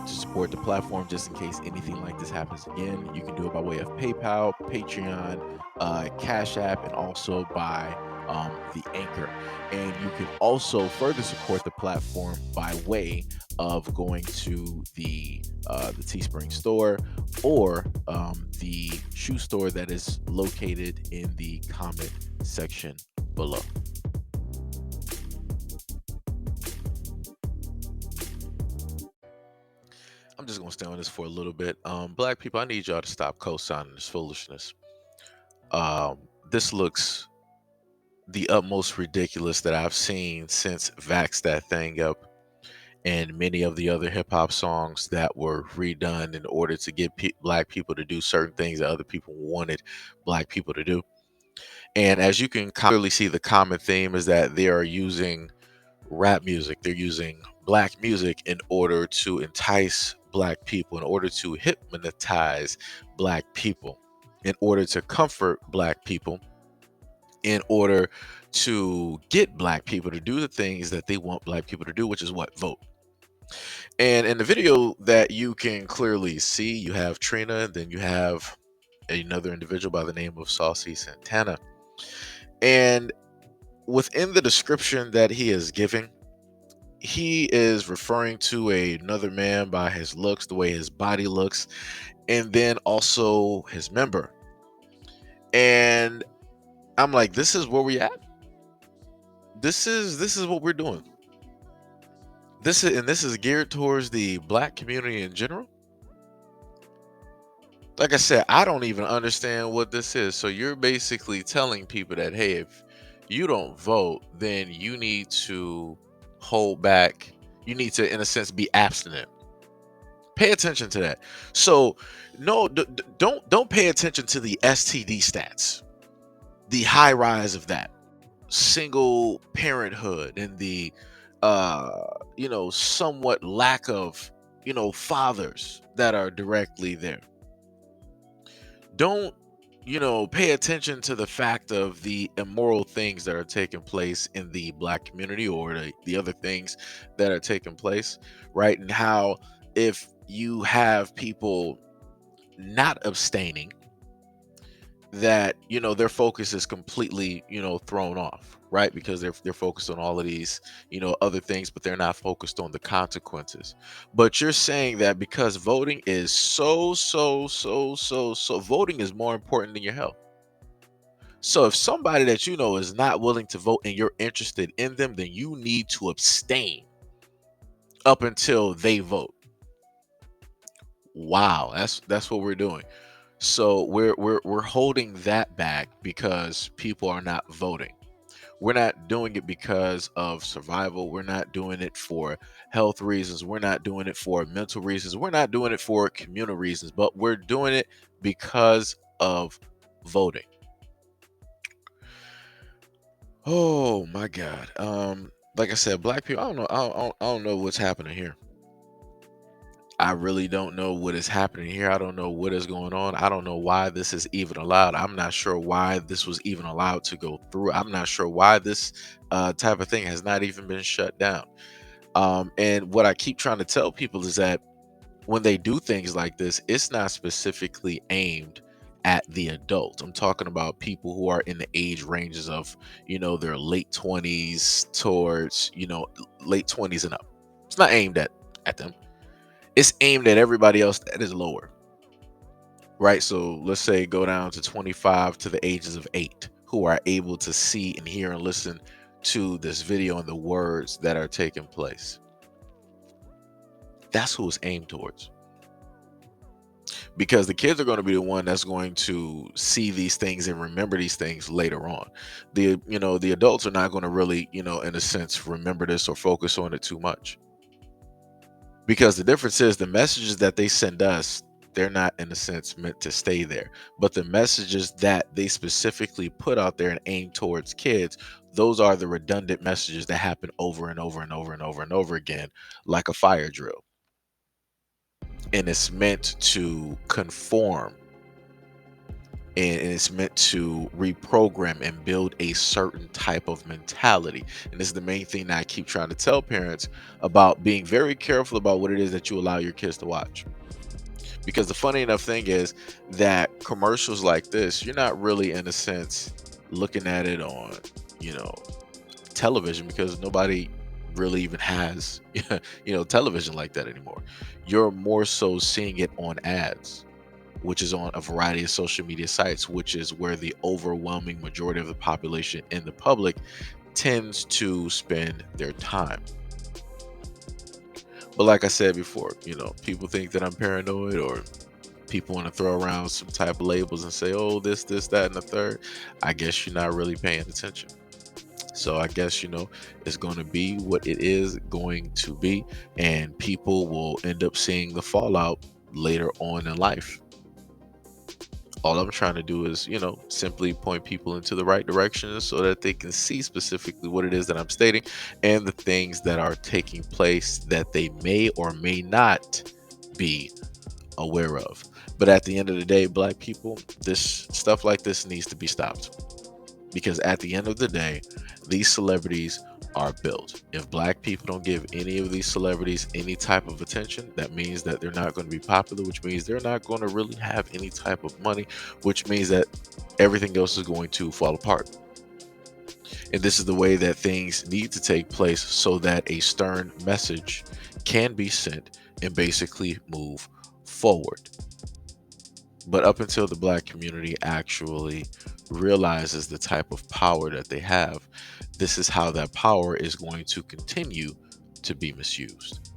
to support the platform just in case anything like this happens again, you can do it by way of PayPal, Patreon, Cash App, and also by the Anchor. And you can also further support the platform by way of going to the Teespring store or the shoe store that is located in the comment section below. I'm just gonna stay on this for a little bit. Black people, I need y'all to stop co-signing this foolishness. This looks the utmost ridiculous that I've seen since Vax that thing up and many of the other hip hop songs that were redone in order to get black people to do certain things that other people wanted black people to do. And as you can clearly see, the common theme is that they are using rap music, they're using black music in order to entice black people, in order to hypnotize black people, in order to comfort black people, in order to get black people to do the things that they want black people to do, which is what? Vote. And in the video that you can clearly see, you have Trina, then you have another individual by the name of Saucy Santana. And within the description that he is giving, he is referring to another man by his looks, the way his body looks, and then also his member. And I'm like, this is where we at. This is what we're doing. This is geared towards the black community in general. Like I said, I don't even understand what this is. So you're basically telling people that, hey, if you don't vote, then you need to hold back. You need to, in a sense, be abstinent. Pay attention to that. So no, don't pay attention to the STD stats, the high rise of that, single parenthood, and the somewhat lack of fathers that are directly there. Don't pay attention to the fact of the immoral things that are taking place in the black community, or the other things that are taking place, right? And how if you have people not abstaining, that their focus is completely thrown off, right? Because they're focused on all of these other things, but they're not focused on the consequences. But you're saying that because voting is so voting is more important than your health. So if somebody that is not willing to vote and you're interested in them, then you need to abstain up until they vote. Wow, that's what we're doing. So we're holding that back because people are not voting. We're not doing it because of survival. We're not doing it for health reasons. We're not doing it for mental reasons. We're not doing it for communal reasons, but we're doing it because of voting. Oh my God. Like I said, black people, I don't know. I don't know what's happening here. I really don't know what is happening here. I don't know what is going on. I don't know why this is even allowed. I'm not sure why this was even allowed to go through. I'm not sure why this type of thing has not even been shut down. And what I keep trying to tell people is that when they do things like this, it's not specifically aimed at the adult. I'm talking about people who are in the age ranges of, their late 20s towards, late 20s and up. It's not aimed at them. It's aimed at everybody else that is lower, right? So let's say go down to 25 to the ages of 8, who are able to see and hear and listen to this video and the words that are taking place. That's who it's aimed towards, because the kids are going to be the one that's going to see these things and remember these things later on. The adults are not going to really, in a sense, remember this or focus on it too much. Because the difference is the messages that they send us, they're not, in a sense, meant to stay there. But the messages that they specifically put out there and aim towards kids, those are the redundant messages that happen over and over and over and over and over again, like a fire drill. And it's meant to conform and it's meant to reprogram and build a certain type of mentality. And this is the main thing that I keep trying to tell parents about, being very careful about what it is that you allow your kids to watch. Because the funny enough thing is that commercials like this, you're not really, in a sense, looking at it on, you know, television, because nobody really even has television like that anymore. You're more so seeing it on ads, which is on a variety of social media sites, which is where the overwhelming majority of the population in the public tends to spend their time. But like I said before, people think that I'm paranoid, or people want to throw around some type of labels and say, oh, this, that, and the third. I guess you're not really paying attention. So I guess, it's going to be what it is going to be, and people will end up seeing the fallout later on in life. All I'm trying to do is, simply point people into the right direction so that they can see specifically what it is that I'm stating, and the things that are taking place that they may or may not be aware of. But at the end of the day, Black people, this stuff like this needs to be stopped, because at the end of the day, these celebrities are built. If Black people don't give any of these celebrities any type of attention, that means that they're not going to be popular, which means they're not going to really have any type of money, which means that everything else is going to fall apart. And this is the way that things need to take place, so that a stern message can be sent and basically move forward. But up until the Black community actually realizes the type of power that they have, this is how that power is going to continue to be misused.